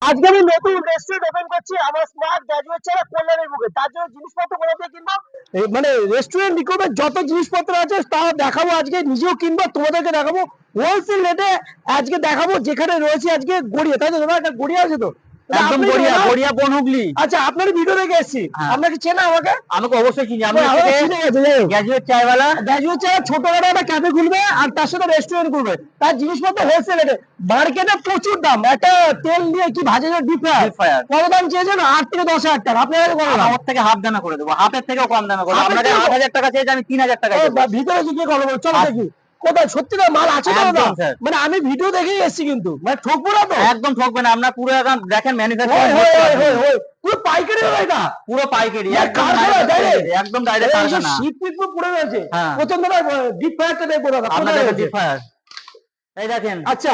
আজকে আমি নতুন রেস্টুরেন্ট ওপেন করছি আমার স্মার্ট গ্রাজুয়েট ছাড়া কল্যাণের বুকে। তার জন্য জিনিসপত্র কোথা থেকে কিনবো, মানে রেস্টুরেন্ট রিকোয়ারমেন্ট যত জিনিসপত্র আছে তা দেখাবো, আজকে নিজেও কিনবো, তোমাদেরকে দেখাবো হোলসেল রেটে। আজকে দেখাবো যেখানে রয়েছে আজকে গড়িয়া, তাই তো দাদা? একটা গড়িয়া আছে তো, এটা একদম আপনি তো গড়িয়া না? গড়িয়া বনহুগলি। আচ্ছা, আপনার ভিডিও দেখে এসেছি। হ্যাঁ, আপনাকে চেনা আমাকে? আমাকে অবশ্যই চিনি। আমি আমাকে চিনে গেছে, যাই হোক। গ্রাজুয়েট চায়ওয়ালা। গ্রাজুয়েট ছাড়া ছোটখাটো একটা ক্যাফে খুলবে আর তার সাথে রেস্টুরেন্ট করবে, তার জিনিসপত্র হোলসেল রেটে। মার্কেটে প্রচুর দাম। একটা তেল দিয়ে কি ভাজে ডিপ ফ্রায়ার, ডিপ ফ্রায়ার কত দাম চেয়েছেন? 8 থেকে 10 হাজার টাকা। আপনার কাছে কত দাম? আমার থেকে হাফ দামে করে দেবো, হাফের থেকেও কম দামে করে দেবো। হাফের আপনাকে থেকে 8,000 টাকা চেয়েছে, আমি 3,000 টাকায় দেবো। ভিতরে কি কি করবো চলো হাফ। দেখি। কোথায় সত্যি না মাল আছে তো দাদা? একদম স্যার, মানে আমি ভিডিও দেখেই এসেছি, কিন্তু মানে ঠকবো না তো? একদম ঠকবে না। আপনার পুরো এখন দেখেন হয় ম্যানুফ্যাকচারিং হয় করতে হয় হয় পারবেন। হয়, পুরো পাইকারি দাদা এটা? পুরো পাইকারি, মানে একদম কারখানা ম্যানুফ্যাকচারিং, ডাইরেক্ট? একদম ডাইরেক্ট কারখানা। শীত ফিট পুরো রয়েছে। হ্যাঁ, প্রথম দাদা ডিপ ফ্রায়ারটা দেখবো দাদা, আপনার কোথায় দেখেন রয়েছে? ডিপ ফ্রায়ার, এই দেখেন আচ্ছা,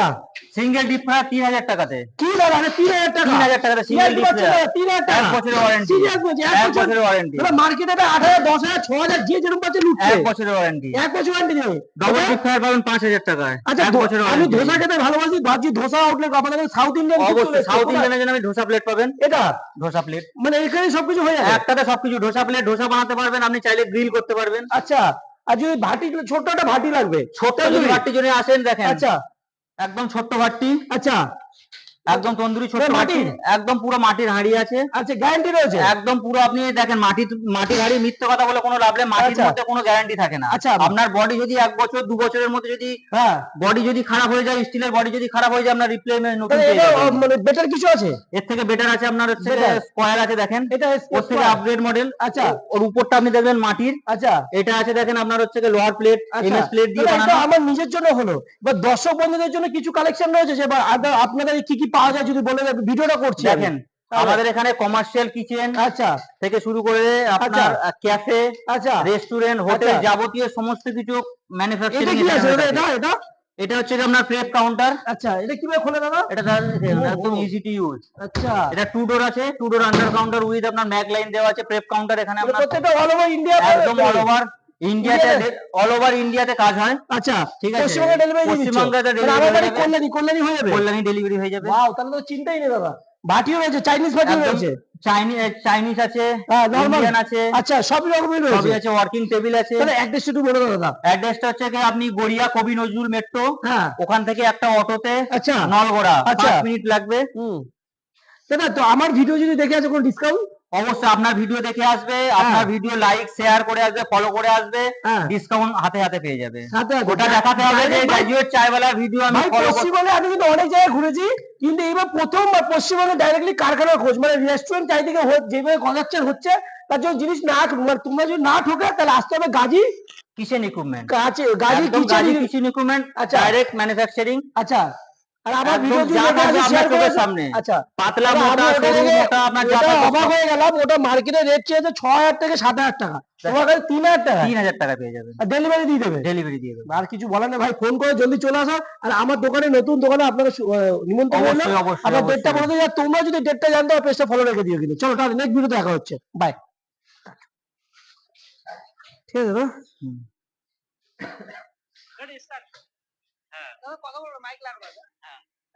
সিঙ্গেল ডিপ ফ্রায়ার 3,000 টাকাতে। কি দাদা? মানে 3,000 টাকা? 3,000 টাকাতে সিঙ্গেল ডিপ ফ্রায়ার, 3,000 টাকা? 1 বছরের ওয়ারেন্টি। সিরিয়াস বলছি? 1 বছর? বছরের ওয়ারেন্টি, দাদা মার্কেটে 8,000 10,000 6,000 যে যেরকম পাচ্ছে লুটছে। 1 বছরের ওয়ারেন্টি। 1 বছর ওয়ারেন্টি দেবে? ডবল ওটা? ডিপ ফ্রায়ার পাবেন 5,000 টাকায়, আচ্ছা, 1 বছরের আমি ওয়ারেন্টি। ধোসা খেতে ভালোবাসি, ভাবছি ধোসা আউটলেট আপনাদের সাউথ ইন্ডিয়ান কিছু অবশ্যই সাউথ কোথায়? ইন্ডিয়ানের জন্য আমি ধোসা প্লেট পাবেন। এটা ধোসা প্লেট মানে এখানে সবকিছু হয়ে যাবে? একটাতে সবকিছু, ধোসা প্লেট, ধোসা বানাতে পারবেন, আপনি চাইলে গ্রিল করতে পারবেন। আচ্ছা, আর যদি ভাটি, ছোট্ট একটা ভাটি লাগবে, ছোট্ট যদি তন্দুরি? ভাট্টি জন্য আসেন, দেখেন আচ্ছা একদম ছোট্ট ভাট্টি, আচ্ছা, একদম তন্দুরি ছোট্ট মানে ভাট্টি, মাটির? একদম পুরো মাটির হাঁড়ি আছে। আচ্ছা, গ্যারান্টি রয়েছে? একদম পুরো আপনি দেখেন মাটির হাঁড়ি, মিথ্যে কথা বলে কোনো লাভ নেই। মাটির আচ্ছা মধ্যে কোনো গ্যারান্টি থাকে না। আচ্ছা, আপনার বডি যদি 1 বছর 2 বছরের মধ্যে যদি হ্যাঁ, বডি যদি খারাপ হয়ে যায়, স্টিলের বডি যদি খারাপ হয়ে যায়, আপনার রিপ্লেসমেন্ট নতুন তাহলে পেয়ে এটা যাবেন। মানে বেটার কিছু আছে? এর থেকে বেটার আছে আপনার হচ্ছে বেটার? স্কোয়ার আছে, দেখেন এটা ওর থেকে স্কোয়ার? Upgrade model. আচ্ছা ওর উপরটা আপনি দেখবেন মাটির, আচ্ছা এটা আছে দেখেন আপনার হচ্ছে লোহার প্লেট, আচ্ছা, এমএস প্লেট দিয়ে দাদা এটা বানানো। আমার নিজের জন্য হলো, বা দর্শক বন্ধুদের জন্য কিছু কালেকশন রয়েছে যে বা আপনাদের কি কি পাওয়া যায় যদি বলে দেন, ভিডিওটা করছি আমি। দেখেন তাহলে আমাদের এখানে কমার্শিয়াল কিচেন আচ্ছা থেকে শুরু করে আচ্ছা আপনার ক্যাফে, আচ্ছা রেস্টুরেন্ট, হোটেল, আচ্ছা, যাবতীয় সমস্ত কিছু এটা ম্যানুফ্যাকচারিং কি এখানে আছে হয়ে দাদা? থাকে। এটা এটা হচ্ছে আপনার প্রেপ কাউন্টার। আচ্ছা, এটা কিভাবে খোলে দাদা? এটা ও একদম ও, ইজি টু ইউজ। আচ্ছা, এটা 2 ডোর আছে, 2 ডোর আন্ডার কাউন্টার উইথ আপনার ম্যাগ লাইন দেওয়া আছে। প্রেপ কাউন্টার এখানে মানে আপনার প্রত্যেকটা অল ওভার ইন্ডিয়া? একদম অল ওভার ইন্ডিয়াতে, অল ওভার ইন্ডিয়াতে কাজ হয়। আচ্ছা, ঠিক আছে, পশ্চিমবঙ্গে ডেলিভারি দিয়ে দিচ্ছ? পশ্চিমবঙ্গে মানে ডেলিভারি আমার হয়ে বাড়ি যাবে, কল্যাণী, কল্যাণী হয়ে যাবে? কল্যাণী ডেলিভারি হয়ে যাবে। ওয়াও, তাহলে তো চিন্তাই নেই দাদা। ভাটিও রয়েছে, চাইনিজ ভাটিও একদম রয়েছে? চাইনিজ আছে, হ্যাঁ, নরমাল? ইন্ডিয়ান আছে, আচ্ছা, সবই রকমের রয়েছে? সবই আছে, ওয়ার্কিং টেবিল আছে। তাহলে অ্যাড্রেসটা একটু বলে দাও দাদা। অ্যাড্রেসটা হচ্ছে কি, আপনি গড়িয়া কবি নজরুল মেট্রো, হ্যাঁ, ওখান থেকে একটা অটোতে আচ্ছা নলগড়া আচ্ছা, 5 মিনিট লাগবে। হুম, দাদা তো আমার ভিডিও যদি দেখে আছে কোনো ডিসকাউন্ট? অবশ্যই আপনার ভিডিও দেখে আসবে, হ্যাঁ আপনার ভিডিও লাইক শেয়ার করে আসবে, ফলো করে আসবে, হ্যাঁ, ডিসকাউন্ট হাতে হাতে পেয়ে যাবে। সাথে আছে ওটা দেখাতে হবে যে ডাইরেক্ট ভাই। গ্রাজুয়েট চায়ওয়ালার ভিডিও আমি ভাই ফলো করছি। পশ্চিমবঙ্গে আমি কিন্তু অনেক জায়গায় ঘুরেছি, কিন্তু এইবার প্রথম পশ্চিমবঙ্গে ডাইরেক্টলি কারখানার খোঁজ, মানে রেস্টুরেন্ট চারিদিকে যেভাবে গজাচ্ছে হচ্ছে, তার জন্য জিনিস না, মানে তোমরা যদি না ঠোকে তাহলে আসতে হবে গাজী, কিচেন ইকুইপমেন্ট, গাজী একদম কিচেন। গাজী কিচেন ইকুইপমেন্ট, আচ্ছা ডাইরেক্ট ম্যানুফ্যাকচারিং। আচ্ছা, আর আমার একদম ভিডিও যদি যা দেখে থাকবে আছে আপনার শেয়ার করে চোখের আছে। সামনে, আচ্ছা, পাতলা তাহলে মোটা আমি ওটা সরু দেখে মোটা আপনার যা ওটা থাকবে অবাক সব হয়ে গেলাম। ওটা মার্কেটে রেট চেয়েছে 6,000 থেকে 7,000 টাকা, তোমার কাছে 3,000 টাকা? 3,000 টাকা পেয়ে যাবেন, আর ডেলিভারি দিয়ে দেবে? ডেলিভারি দিয়ে দেবেন। আর কিছু বলার নেই ভাই, ফোন করে জলদি চলে আসো। আর আমার দোকানে, নতুন দোকানে আপনারা নিমন্ত্রণ রইলো। অবশ্যই অবশ্যই আপনার ডেটটা বলে অবশ্যই। দিই, আর তোমরা যদি ডেটটা জানতে হবে পেজটা ফলো রেখে দিও কিন্তু। চলো তাহলে নেক্সট ভিডিওতে দেখা হচ্ছে, বাই। ঠিক আছে দাদা? হুম। কথা বলবো, মাইক লাগবে।